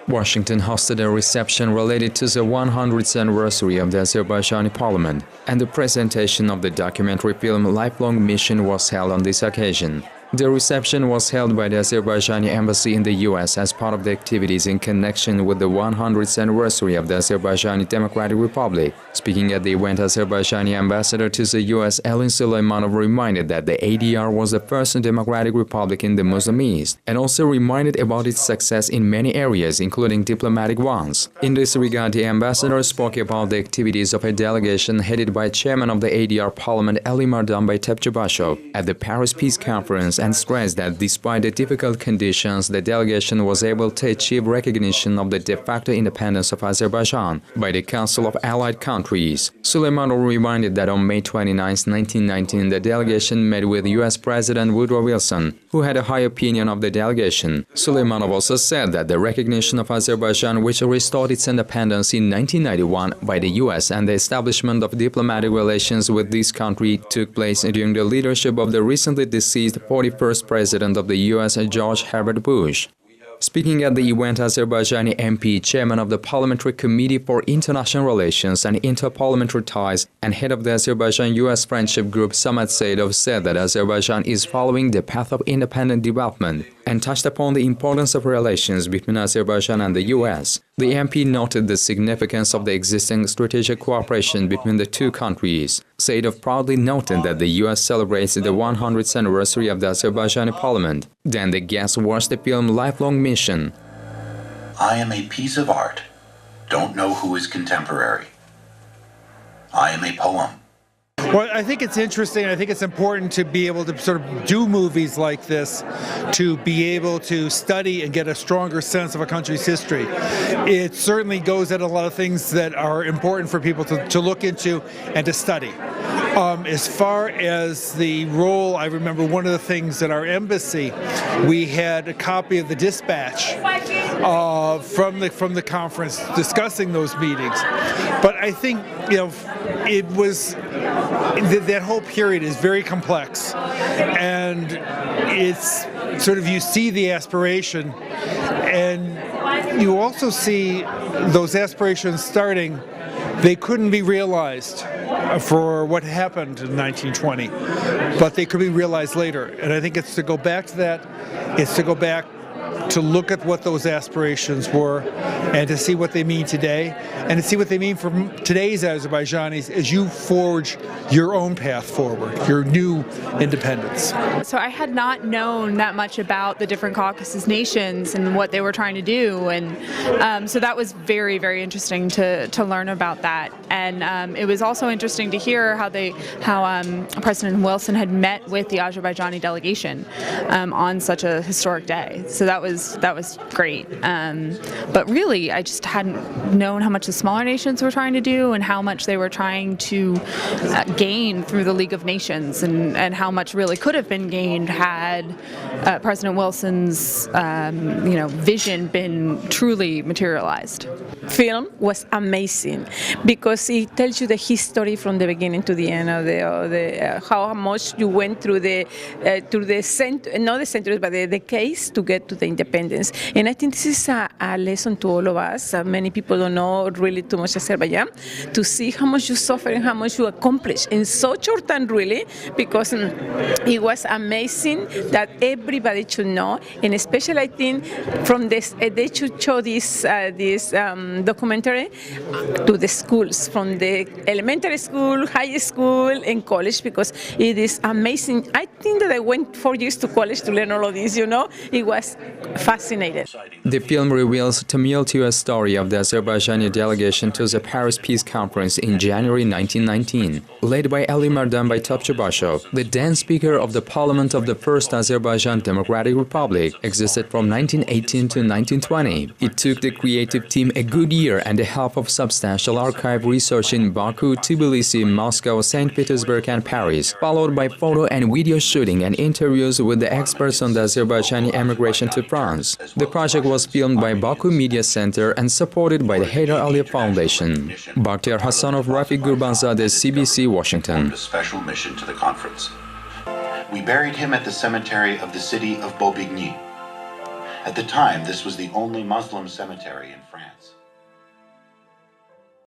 Washington hosted a reception related to the 100th anniversary of the Azerbaijani parliament, and the presentation of the documentary film Lifelong Mission was held on this occasion. The reception was held by the Azerbaijani Embassy in the US as part of the activities in connection with the 100th anniversary of the Azerbaijani Democratic Republic. Speaking at the event, Azerbaijani Ambassador to the US Elin Suleymanov reminded that the ADR was the first democratic republic in the Muslim East, and also reminded about its success in many areas, including diplomatic ones. In this regard, the ambassador spoke about the activities of a delegation headed by Chairman of the ADR Parliament Alimardan Bay Topchubashov at the Paris Peace Conference, and stressed that despite the difficult conditions, the delegation was able to achieve recognition of the de facto independence of Azerbaijan by the Council of Allied Countries. Suleymanov reminded that on May 29, 1919, the delegation met with US President Woodrow Wilson, who had a high opinion of the delegation. Suleymanov also said that the recognition of Azerbaijan, which restored its independence in 1991 by the US, and the establishment of diplomatic relations with this country took place during the leadership of the recently deceased 41st President of the US, George Herbert Bush. Speaking at the event, Azerbaijani MP, Chairman of the Parliamentary Committee for International Relations and Interparliamentary Ties, and head of the Azerbaijan-US Friendship Group, Samat Saidov, said that Azerbaijan is following the path of independent development and touched upon the importance of relations between Azerbaijan and the US. The MP noted the significance of the existing strategic cooperation between the two countries. Saidov proudly noted that the US celebrates the 100th anniversary of the Azerbaijani parliament. Then the guest watched the film Lifelong Mission. I am a piece of art. Don't know who is contemporary. I am a poem. Well, I think it's interesting. I think it's important to be able to sort of do movies like this, to be able to study and get a stronger sense of a country's history. It certainly goes at a lot of things that are important for people to look into and to study. As far as the role, I remember one of the things at our embassy, we had a copy of the dispatch from the conference discussing those meetings. But I think, it was that whole period is very complex, and it's sort of, you see the aspiration, and you also see those aspirations starting. They couldn't be realized for what happened in 1920, but they could be realized later. And I think it's to go back to that, it's to go back to look at what those aspirations were and to see what they mean today, and to see what they mean for today's Azerbaijanis as you forge your own path forward, your new independence. So I had not known that much about the different Caucasus nations and what they were trying to do, and so that was very, very interesting to learn about that. And it was also interesting to hear how President Wilson had met with the Azerbaijani delegation on such a historic day. So that was great. But really, I just hadn't known how much the smaller nations were trying to do and how much they were trying to gain through the League of Nations, and how much really could have been gained had President Wilson's vision been truly materialized. Film was amazing because it tells you the history from the beginning to the end of how much you went through the not the centuries, but the decades to get to the independence. And I think this is a lesson to all of us. Many people don't know really too much Azerbaijan, to see how much you suffer and how much you accomplish in so short time, really, because it was amazing that everybody should know, and especially I think from this, they should show this documentary to the schools, from the elementary school, high school, and college, because it is amazing. I think that I went 4 years to college to learn all of this, It was fascinating. The film reveals a tumultuous story of the Azerbaijani delegation to the Paris Peace Conference in January 1919. Led by Alimardan Bay Topchubashov, the then Speaker of the Parliament of the First Azerbaijan Democratic Republic, existed from 1918 to 1920. It took the creative team a good year and a half of substantial archive research in Baku, Tbilisi, Moscow, St. Petersburg and Paris, followed by photo and video shooting and interviews with the experts on the Azerbaijani emigration to France. The project was filmed by Baku Media Center and supported by the Heydar Aliyev Foundation. Bakhtiar Hassanov, Rafiq Gurbanzadeh, CBC, Washington. A special mission to the conference. We buried him at the cemetery of the city of Bobigny. At the time, this was the only Muslim cemetery in France.